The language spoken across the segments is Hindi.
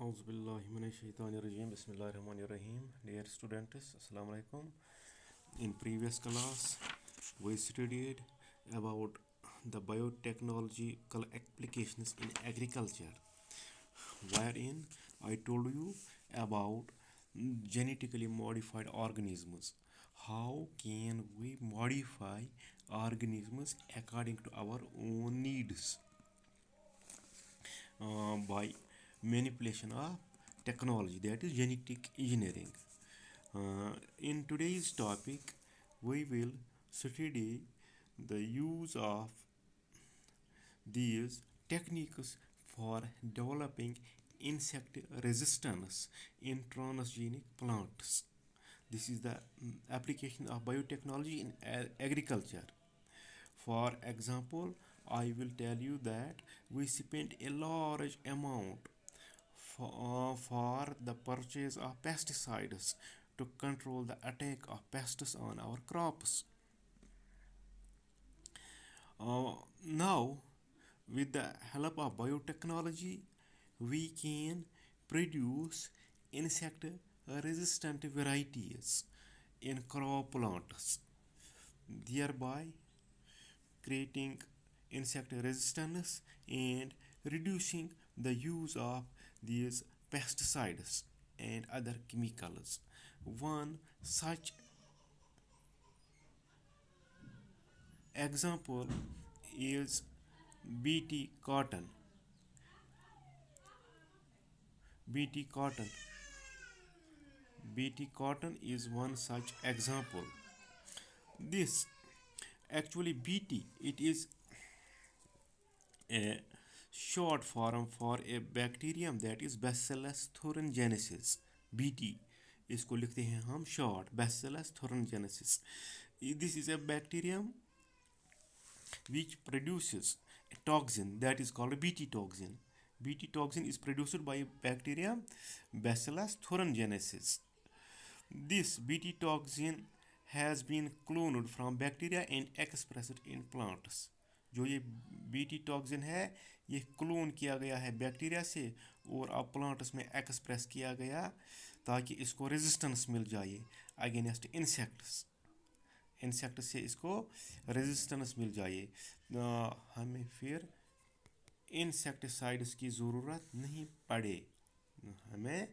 Auzubillahiminash-shaytanir-rajim. Bismillahir-rahmanir-rahim. Dear students, Assalamu alaikum. In previous class, we studied about the biotechnological applications in agriculture, wherein I told you about genetically modified organisms. How can we modify organisms according to our own needs by manipulation of technology, that is genetic engineering. In today's topic, we will study the use of these techniques for developing insect resistance in transgenic plants. This is the application of biotechnology in agriculture. For example, I will tell you that we spent a large amount for the purchase of pesticides to control the attack of pests on our crops. Now, with the help of biotechnology, we can produce insect resistant varieties in crop plants, thereby creating insect resistance and reducing the use of these pesticides and other chemicals. One such example is BT cotton. BT cotton. BT cotton is one such example. This actually BT, it is a short form for a bacterium that is Bacillus thuringiensis. BT, इसको लिखते हैं हम short Bacillus thuringiensis. This is a bacterium which produces a toxin that is called a BT toxin. BT toxin is produced by bacterium Bacillus thuringiensis. This BT toxin has been cloned from bacteria and expressed in plants. जो ये बीटी टॉक्सिन है, ये क्लोन किया गया है बैक्टीरिया से और अब प्लांट्स में एक्सप्रेस किया गया ताकि इसको रेजिस्टेंस मिल जाए अगेंस्ट इंसेक्ट से इसको रेजिस्टेंस मिल जाए। हमें फिर इंसेक्टिसाइड्स की ज़रूरत नहीं पड़े हमें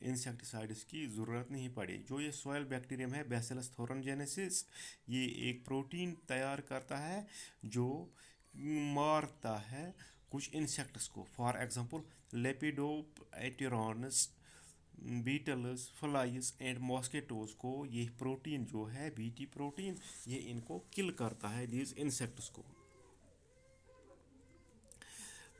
इंसेक्टिसाइड्स की ज़रूरत नहीं पड़े। जो ये सॉयल बैक्टीरियम है बैसिलस थोरनजेनेसिस, ये एक प्रोटीन तैयार करता है जो मारता है कुछ इंसेक्ट्स को। For example lepidopterans, beetles, flies and mosquitoes को ये प्रोटीन जो है बीटी प्रोटीन, ये इनको किल करता है दीज इंसेक्ट्स को।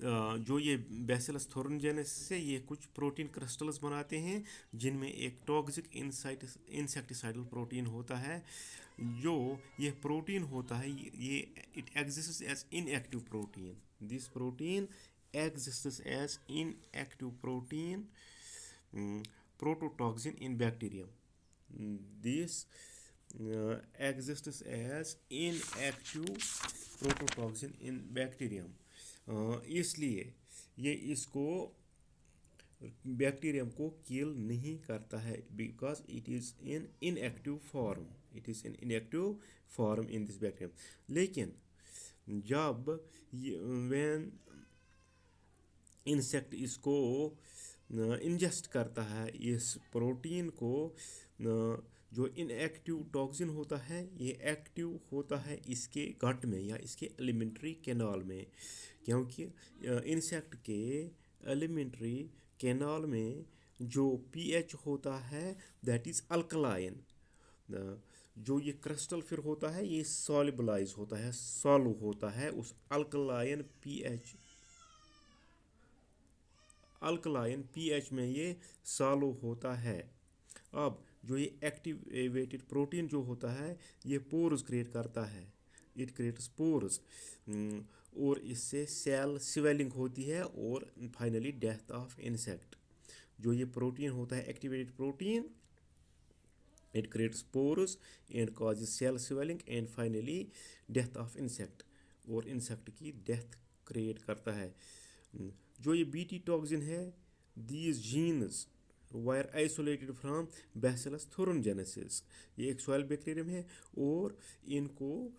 जो ये बैसिलस थोरनजेनेसिस से ये कुछ प्रोटीन क्रिस्टल्स बनाते हैं जिनमें एक टॉक्सिक इंसेक्टिसाइडल प्रोटीन होता है। जो ये प्रोटीन होता है ये it exists as inactive protein. This protein exists as inactive protein prototoxin in bacterium. This exists as inactive prototoxin in bacterium. इसलिए ये इसको बैक्टीरियम को किल नहीं करता है because it is in inactive form. It is in inactive form in this bacterium. लेकिन जब व्हेन इंसेक्ट इसको इंजेस्ट करता है इस प्रोटीन को, जो इनएक्टिव टॉक्सिन होता है ये एक्टिव होता है इसके गट में या इसके एलिमेंट्री कैनाल में, क्योंकि इंसेक्ट के एलिमेंट्री कैनाल में जो पीएच होता है दैट इज़ अल्कलाइन। जो ये क्रिस्टल फिर होता है ये सॉल्युबलाइज होता है, सॉल्व होता है उस अल्कलाइन पीएच में ये सॉल्व होता है। अब जो ये एक्टिवेटेड प्रोटीन जो होता है ये पोर्स क्रिएट करता है, इट क्रिएट्स पोर्स, और इससे सेल स्वेलिंग होती है और फाइनली डेथ ऑफ इंसेक्ट। जो ये प्रोटीन होता है activated protein, it creates pores and causes cell swelling and finally death of insect, और इंसेक्ट की डेथ क्रिएट करता है। जो ये बीटी टॉक्सिन है these genes were isolated from Bacillus thuringiensis। ये एक सॉइल बैक्टीरियम है और इनको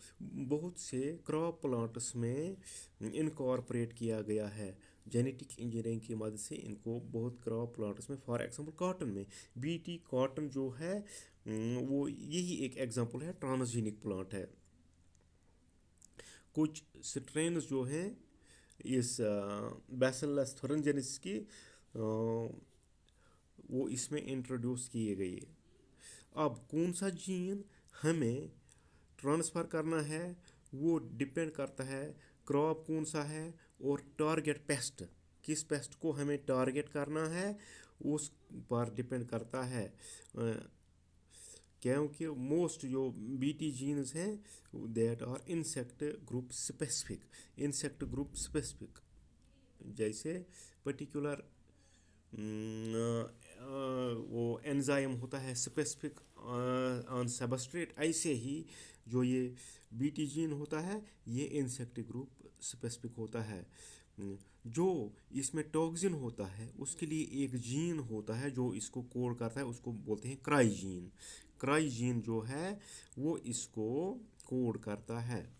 बहुत से क्रॉप प्लांट्स में इनकॉर्पोरेट किया गया है जेनेटिक इंजीनियरिंग की मदद से। इनको बहुत क्रॉप प्लांट्स में, फॉर एग्जांपल कॉटन में, बीटी कॉटन जो है वो यही एक एग्जांपल है, ट्रांसजेनिक प्लांट है। कुछ स्ट्रेन्स जो हैं इस बैसिलस थोरेंजेनिस की वो इसमें इंट्रोड्यूस किए गए। अब कौन सा जीन हमें ट्रांसफ़र करना है वो डिपेंड करता है क्रॉप कौन सा है और टारगेट पेस्ट, किस पेस्ट को हमें टारगेट करना है उस पर डिपेंड करता है। क्योंकि मोस्ट जो बीटी जीन्स हैं that are insect group specific, जैसे पर्टिकुलर वो एंजाइम होता है स्पेसिफिक ऑन सबस्ट्रेट, ऐसे ही जो ये बीटी जीन होता है ये इंसेक्ट ग्रुप स्पेसिफिक होता है। जो इसमें टॉक्सिन होता है उसके लिए एक जीन होता है जो इसको कोड करता है, उसको बोलते हैं क्राइजीन। क्राइजीन जो है वो इसको कोड करता है।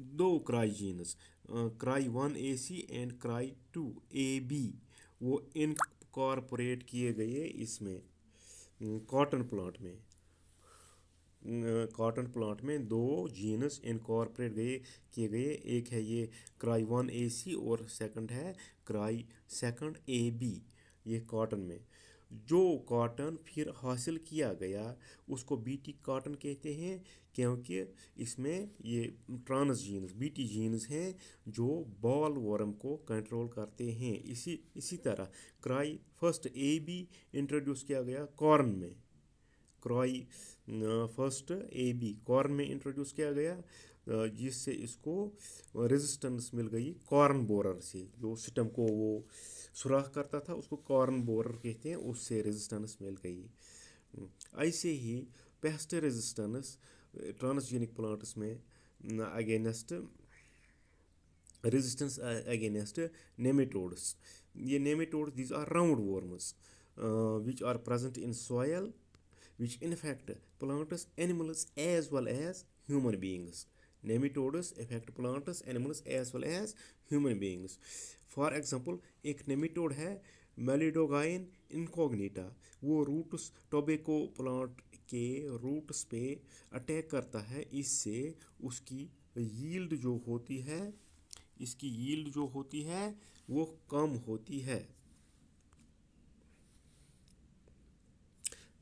दो क्राइजीन्स, cry 1AC and cry 2AB, वो इनकॉर्पोरेट किए गए इसमें कॉटन प्लांट में। कॉटन प्लांट में दो जीनस इनकॉर्पोरेट किए गए, एक है ये क्राई 1AC और सेकंड है क्राई 2AB। ये कॉटन में जो कॉटन फिर हासिल किया गया उसको बीटी कॉटन कहते हैं, क्योंकि इसमें ये ट्रांस जीन्स बीटी जीन्स हैं जो बॉल वर्म को कंट्रोल करते हैं। इसी तरह क्राई फर्स्ट AB इंट्रोड्यूस किया गया कॉर्न में, क्राई फर्स्ट AB कॉर्न में इंट्रोड्यूस किया गया, जिससे इसको रेजिस्टेंस मिल गई कॉर्न बोरर से। जो सिस्टम को वो सुराख करता था उसको कॉर्न बोरर कहते हैं, उससे रेजिस्टेंस मिल गई। ऐसे ही पेस्ट रेजिस्टेंस ट्रांसजेनिक प्लांट्स में अगेंस्ट रेजिस्टेंस अगेंस्ट नेमेटोड्स। ये nematodes these are round worms which are present in soil which infect plants, animals as well as human beings. Nematodes affect plants, animals as well as human beings. For example, एक नेमेटोड है मेलिडोगाइन इनकॉग्निटा, वो रूट्स टोबैको प्लांट के रूट्स पे अटैक करता है। इससे उसकी यील्ड जो होती है, इसकी यील्ड जो होती है वो कम होती है।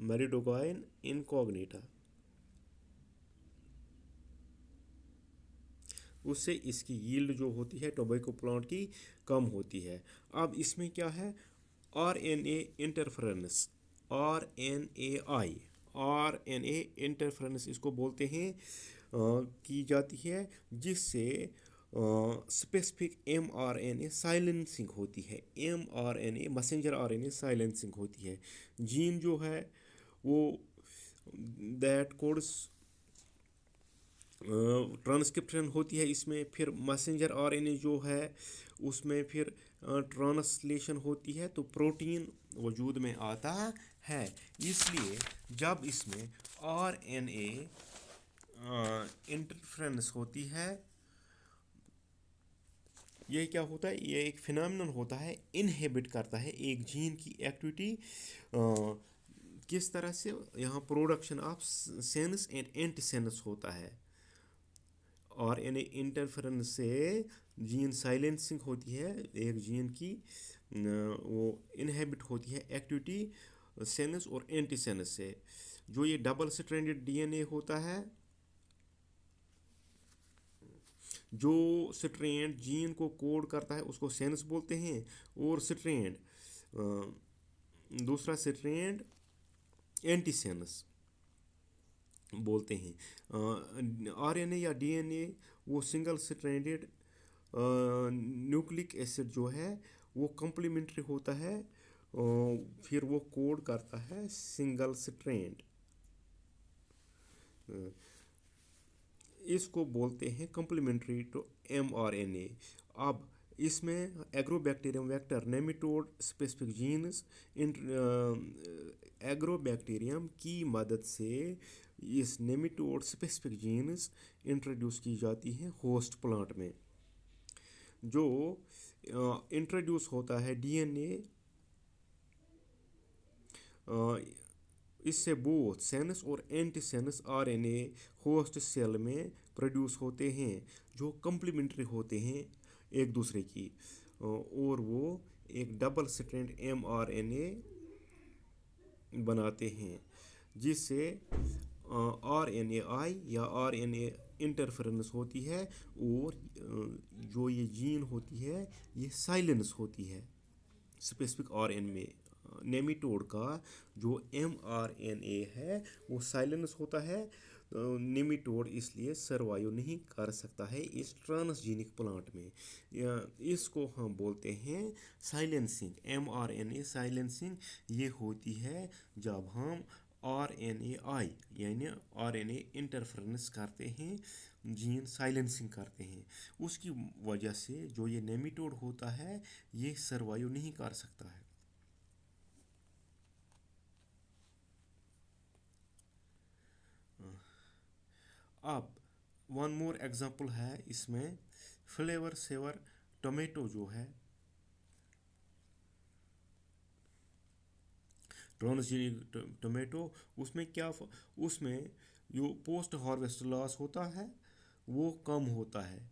मेरिडोगाइन इनकॉग्निटा, उससे इसकी यील्ड जो होती है टोबैको प्लांट की कम होती है। अब इसमें क्या है, RNA इंटरफेरेंस, RNA इंटरफेरेंस इसको बोलते हैं, की जाती है, जिससे स्पेसिफिक mRNA साइलेंसिंग होती है। mRNA मैसेंजर RNA साइलेंसिंग होती है। जीन जो है वो दैट कोड्स ट्रांसक्रिप्शन होती है इसमें, फिर मैसेंजर RNA जो है उसमें फिर ट्रांसलेशन होती है तो प्रोटीन वजूद में आता है। इसलिए जब इसमें RNA इंटरफेरेंस होती है, ये क्या होता है, ये एक फिनोमिनन होता है, इनहिबिट करता है एक जीन की एक्टिविटी। किस तरह से, यहाँ production of sense and antisense होता है। और यानी इंटरफेरेंस से जीन साइलेंसिंग होती है एक जीन की, वो इनहिबिट होती है एक्टिविटी सेंस और एंटीसेंस से। जो ये डबल स्ट्रैंडेड DNA होता है, जो स्ट्रैंड जीन को कोड करता है उसको सेंस बोलते हैं, और स्ट्रैंड दूसरा स्ट्रैंड एंटीसेंस बोलते हैं। RNA या DNA वो सिंगल स्ट्रैंडेड न्यूक्लिक एसिड जो है वो कम्प्लीमेंट्री होता है, फिर वो कोड करता है सिंगल स्ट्रैंड, इसको बोलते हैं कम्प्लीमेंट्री टू mRNA। अब इसमें agrobacterium vector nematode specific genes agrobacterium की मदद से इस नेमेटोड स्पेसिफिक जीन्स इंट्रोड्यूस की जाती हैं होस्ट प्लांट में, जो इंट्रोड्यूस होता है डीएनए। इससे बोथ सेंस और एंटीसेंस आरएनए होस्ट सेल में प्रोड्यूस होते हैं, जो कम्प्लीमेंट्री होते हैं एक दूसरे की, और वो एक डबल स्ट्रैंड एमआरएनए बनाते हैं, जिससे आरएनएआई या आरएनए इंटरफेरेंस होती है, और जो ये जीन होती है ये साइलेंस होती है स्पेसिफिक आरएनए में। नेमेटोड का जो एमआरएनए है वो साइलेंस होता है। नेमेटोड इसलिए सर्वाइव नहीं कर सकता है इस ट्रांसजेनिक प्लांट में। इसको हम बोलते हैं साइलेंसिंग। एमआरएनए साइलेंसिंग ये होती है जब हम आरएनएआई यानी आरएनए इंटरफेरेंस करते हैं, जीन साइलेंसिंग करते हैं। उसकी वजह से जो ये नेमेटोड होता है ये सर्वाइव नहीं कर सकता है। अब वन मोर एग्जांपल है इसमें, फ्लेवर सेवर टोमेटो जो है ट्रांसजेनिक टोमेटो, उसमें क्या उसमें जो पोस्ट हार्वेस्ट लॉस होता है वो कम होता है,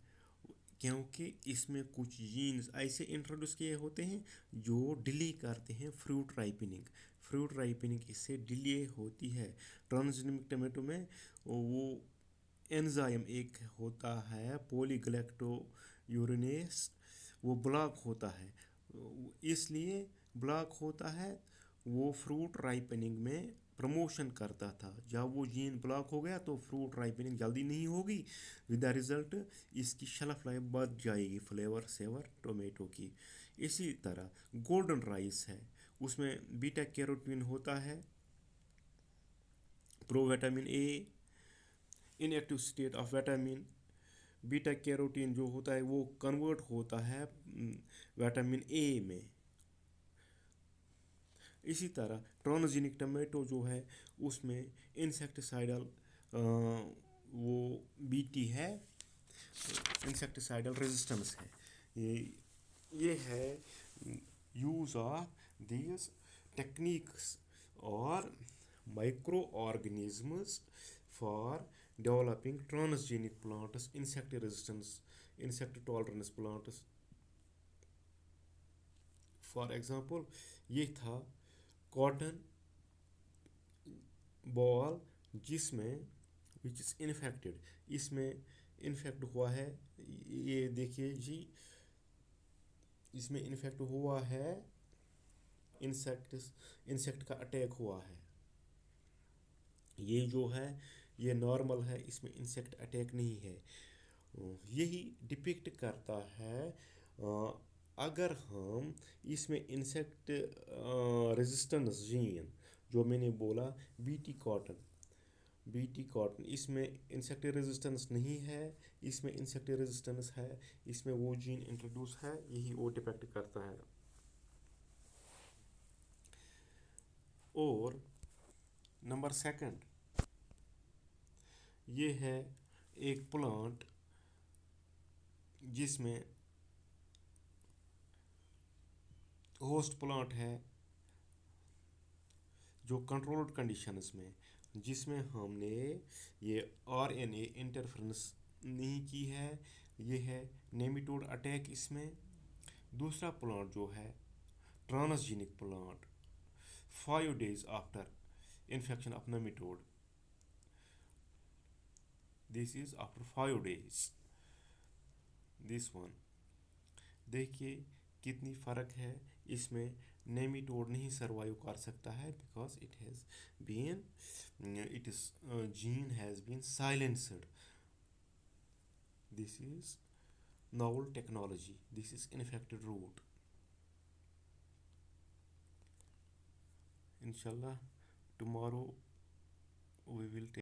क्योंकि इसमें कुछ जीन्स ऐसे इंट्रोड्यूस किए होते हैं जो डिले करते हैं फ्रूट राइपनिंग। फ्रूट राइपनिंग इससे डिले होती है। ट्रांसजेनिक टोमेटो में वो एंजाइम एक होता है पॉलीग्लैक्टो यूरिनेस, वो ब्लॉक होता है, इसलिए ब्लॉक होता है, वो फ्रूट राइपनिंग में प्रमोशन करता था। जब वो जीन ब्लॉक हो गया तो फ्रूट राइपनिंग जल्दी नहीं होगी, विद द रिजल्ट इसकी शेल्फ लाइफ बढ़ जाएगी फ्लेवर सेवर टोमेटो की। इसी तरह गोल्डन राइस है, उसमें बीटा कैरोटीन होता है, provitamin A, inactive state of vitamin beta carotene जो होता है वो कन्वर्ट होता है विटामिन ए में। इसी तरह ट्रांसजेनिक टमाटो जो है उसमें इंसेक्टिसाइडल वो बीटी है, इंसेक्टिसाइडल रेजिस्टेंस है। ये है यूज ऑफ दीज टेक्निक्स और micro organisms for developing transgenic plants, insect resistance, insect tolerance plants. For example ये था कॉटन बॉल, जिसमें विच इज़ इन्फेक्टेड, इसमें इन्फेक्ट हुआ है, ये देखिए जी, इसमें इन्फेक्ट हुआ है, इंसेक्ट का अटैक हुआ है। ये जो है ये नॉर्मल है, इसमें इंसेक्ट अटैक नहीं है। यही डिपिक्ट करता है अगर हम इसमें इंसेक्ट रेजिस्टेंस जीन जो मैंने बोला बीटी कॉटन इसमें इंसेक्ट रेजिस्टेंस नहीं है, इसमें इंसेक्ट रेजिस्टेंस है, इसमें वो जीन इंट्रोड्यूस है, यही वो डिपेक्ट करता है। और नंबर सेकंड ये है एक प्लांट जिसमें होस्ट प्लांट है जो कंट्रोल्ड कंडीशंस में, जिसमें हमने ये आरएनए इंटरफेरेंस नहीं की है, ये है नेमेटोड अटैक इसमें। दूसरा प्लांट जो है transgenic plant, 5 days after infection of nematode, this is after 5 days, this one. देखिए कितनी फ़र्क है, इसमें नेमेटोड नहीं सर्वाइव कर सकता है because it has been it is gene has been silenced. This is novel technology, this is infected root। inshallah tomorrow we will take